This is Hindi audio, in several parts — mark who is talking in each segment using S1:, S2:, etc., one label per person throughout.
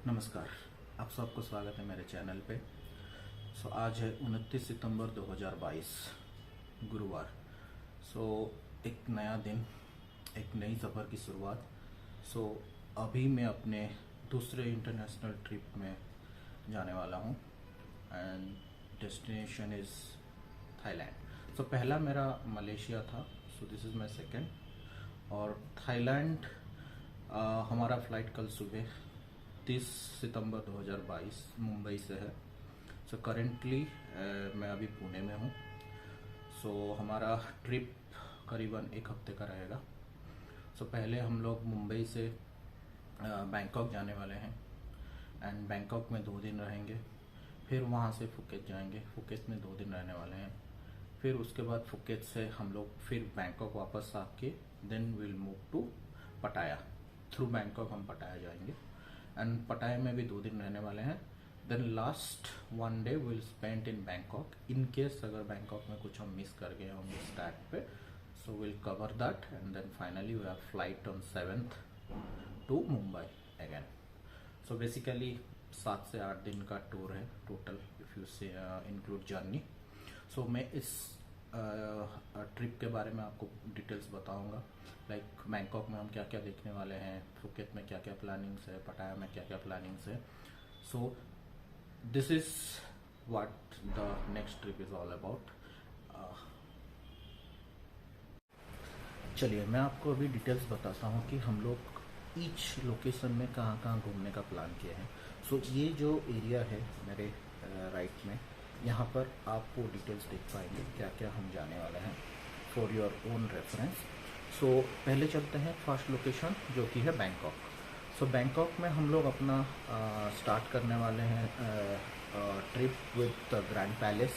S1: नमस्कार, आप सबको स्वागत है मेरे चैनल पे। आज है 29 सितंबर 2022 गुरुवार। एक नया दिन, एक नई सफ़र की शुरुआत। अभी मैं अपने दूसरे इंटरनेशनल ट्रिप में जाने वाला हूँ एंड डेस्टिनेशन इज़ थाईलैंड। पहला मेरा मलेशिया था, दिस इज़ माई सेकेंड। और थाईलैंड हमारा फ़्लाइट कल सुबह 30 सितंबर 2022 मुंबई से है। करेंटली मैं अभी पुणे में हूँ। हमारा ट्रिप करीबन एक हफ्ते का रहेगा। पहले हम लोग मुंबई से बैंकॉक जाने वाले हैं एंड बैंकॉक में 2 दिन रहेंगे। फिर वहाँ से फुकेत जाएंगे, फुकेत में 2 दिन रहने वाले हैं। फिर उसके बाद फुकेत से हम लोग फिर बैंकॉक वापस आके देन विल मूव टू पटाया। थ्रू बैंकॉक हम पटाया जाएंगे एंड पटाया में भी 2 दिन रहने वाले हैं। Then last 1 day will spend in Bangkok. In case अगर बैंकॉक में कुछ हम मिस कर गए होंगे स्टार्ट पे, will cover that and then finally we have flight on 7th to Mumbai again. Basically 7 से 8 दिन का टूर है total, if you say include journey. मैं इस ट्रिप के बारे में आपको डिटेल्स बताऊंगा, लाइक बैंकॉक में हम क्या क्या देखने वाले हैं, फुकेत में क्या क्या प्लानिंग्स है, पटाया में क्या क्या प्लानिंग्स है। This is what the next trip is all about. चलिए मैं आपको अभी डिटेल्स बताता हूँ कि हम लोग ईच लोकेशन में कहाँ कहाँ घूमने का प्लान किए हैं। ये जो एरिया है मेरे राइट में, यहाँ पर आप वो डिटेल्स देख पाएंगे क्या क्या हम जाने वाले हैं फॉर योर ओन रेफरेंस। पहले चलते हैं फर्स्ट लोकेशन जो कि है बैंकॉक। बैंकॉक में हम लोग अपना स्टार्ट करने वाले हैं ट्रिप विद ग्रैंड पैलेस।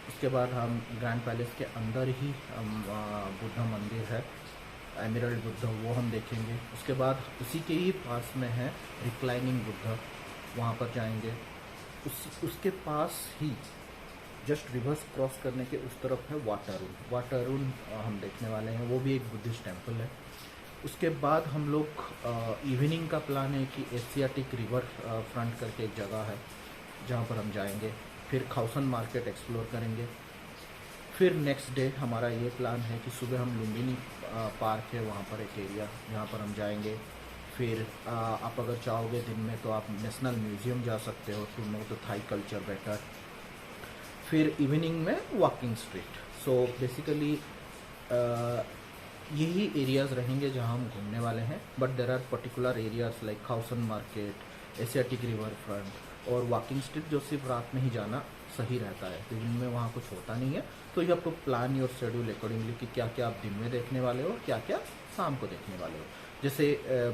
S1: उसके बाद हम ग्रैंड पैलेस के अंदर ही बुद्ध मंदिर है, एमरल्ड बुद्ध, वो हम देखेंगे। उसके बाद उसी के ही पास में है रिक्लाइनिंग बुद्ध, वहाँ पर जाएंगे। उसके पास ही जस्ट रिवर्स क्रॉस करने के उस तरफ है वाटरुन हम देखने वाले हैं, वो भी एक बुद्धिस्ट टेम्पल है। उसके बाद हम लोग इवनिंग का प्लान है कि एशियाटिक रिवर फ्रंट करके एक जगह है जहाँ पर हम जाएंगे। फिर खाउसन मार्केट एक्सप्लोर करेंगे। फिर नेक्स्ट डे हमारा ये प्लान है कि सुबह हम लुम्बिनी पार्क है, वहाँ पर एक एरिया जहाँ पर हम जाएंगे। फिर आप अगर चाहोगे दिन में तो आप नेशनल म्यूज़ियम जा सकते हो to know the Thai culture better. फिर इवनिंग में वॉकिंग स्ट्रीट। बेसिकली यही एरियाज़ रहेंगे जहाँ हम घूमने वाले हैं। But there are particular areas like Khaosan market, Asiatique river front और वॉकिंग स्ट्रीट, जो सिर्फ रात में ही जाना सही रहता है, तो दिन में वहाँ कुछ होता नहीं है। तो ये आपको प्लान योर शेड्यूल अकॉर्डिंगली कि क्या क्या आप दिन में देखने वाले हो, क्या क्या शाम को देखने वाले हो। जैसे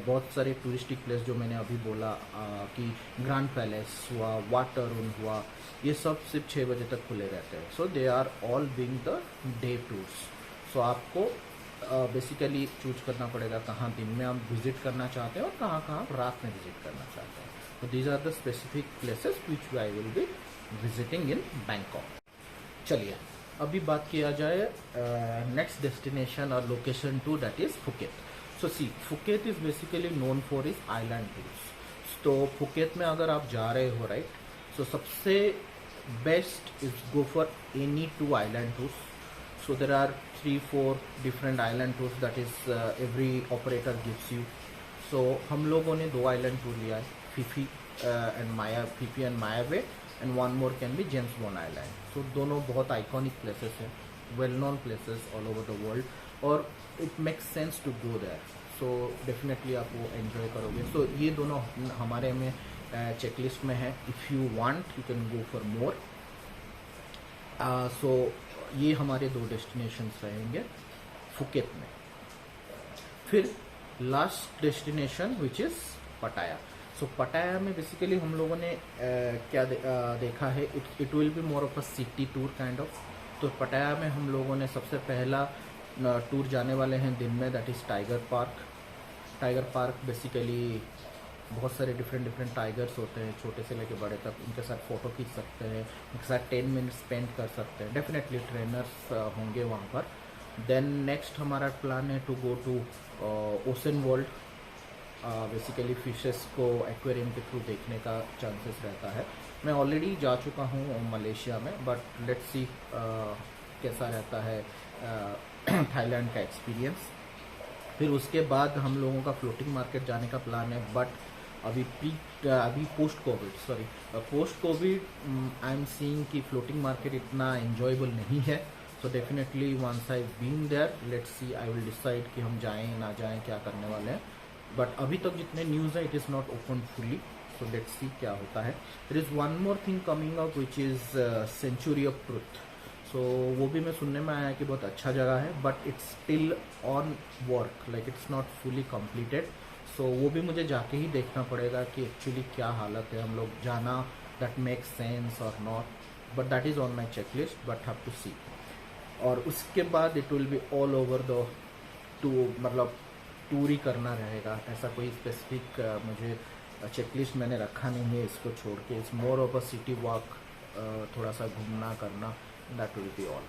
S1: बहुत सारे टूरिस्टिक प्लेस जो मैंने अभी बोला कि ग्रैंड पैलेस हुआ, वाटरुन हुआ, ये सब सिर्फ 6 बजे तक खुले रहते हैं। They are all being the day tours. आपको बेसिकली चूज करना पड़ेगा कहाँ दिन में आप विजिट करना चाहते हैं और कहाँ कहाँ रात में विजिट करना चाहते हैं। तो these are the specific places which I will be visiting in Bangkok. चलिए अभी बात किया जाए नेक्स्ट डेस्टिनेशन और location 2, that is Phuket. Phuket is basically known for is island tours. तो फुकेत में अगर आप जा रहे हो राइट, सबसे best is go for any 2 island tours. There are 3-4 different island tours that is every operator gives you. हम लोगों ने 2 आइलैंड टूर लिया है, Phi Phi and Maya Bay, and one more can be James Bond island. दोनों बहुत आइकॉनिक प्लेसेस हैं, well known places all over the world, और it makes sense to go there. Definitely आप वो एंजॉय करोगे। ये दोनों हमारे में चेकलिस्ट में है। If you want you can go for more. ये हमारे 2 डेस्टिनेशंस रहेंगे फुकेत में। फिर लास्ट डेस्टिनेशन विच इज़ पटाया। पटाया में बेसिकली हम लोगों ने क्या देखा है, it will be more of a city tour kind of. तो पटाया में हम लोगों ने सबसे पहला टूर जाने वाले हैं दिन में, that is tiger park. Tiger park basically बहुत सारे डिफरेंट टाइगर्स होते हैं, छोटे से लेके बड़े तक। उनके साथ फ़ोटो खींच सकते हैं, उनके साथ 10 मिनट स्पेंड कर सकते हैं। डेफिनेटली ट्रेनर्स होंगे वहाँ पर। देन नेक्स्ट हमारा प्लान है to go to Ocean World. Basically fishes को एक्वेरियम के थ्रू देखने का चांसेस रहता है। मैं ऑलरेडी जा चुका हूँ मलेशिया में, बट लेट्स सी कैसा रहता है थाईलैंड का एक्सपीरियंस। फिर उसके बाद हम लोगों का फ्लोटिंग मार्केट जाने का प्लान है, बट अभी post covid I am seeing कि फ्लोटिंग मार्केट इतना एंजॉयबल नहीं है। So definitely once I been there, let's see, I will decide कि हम जाएं ना जाएं, क्या करने वाले हैं। बट अभी तक जितने न्यूज़ है, it is not open fully, so let's see क्या होता है। There is one more thing coming up which is sanctuary of truth. So वो भी मैं सुनने में आया कि बहुत अच्छा जगह है, but it's still on work, like it's not fully completed. So वो भी मुझे जाके ही देखना पड़ेगा कि एक्चुअली क्या हालत है, हम लोग जाना that makes sense or not, but that is on my checklist, but have to see. और उसके बाद it will be all over the मतलब टूर ही करना रहेगा। ऐसा कोई स्पेसिफिक मुझे चेकलिस्ट मैंने रखा नहीं है इसको छोड़ के। It's more of a city walk, थोड़ा सा घूमना करना, दैट विल बी ऑल।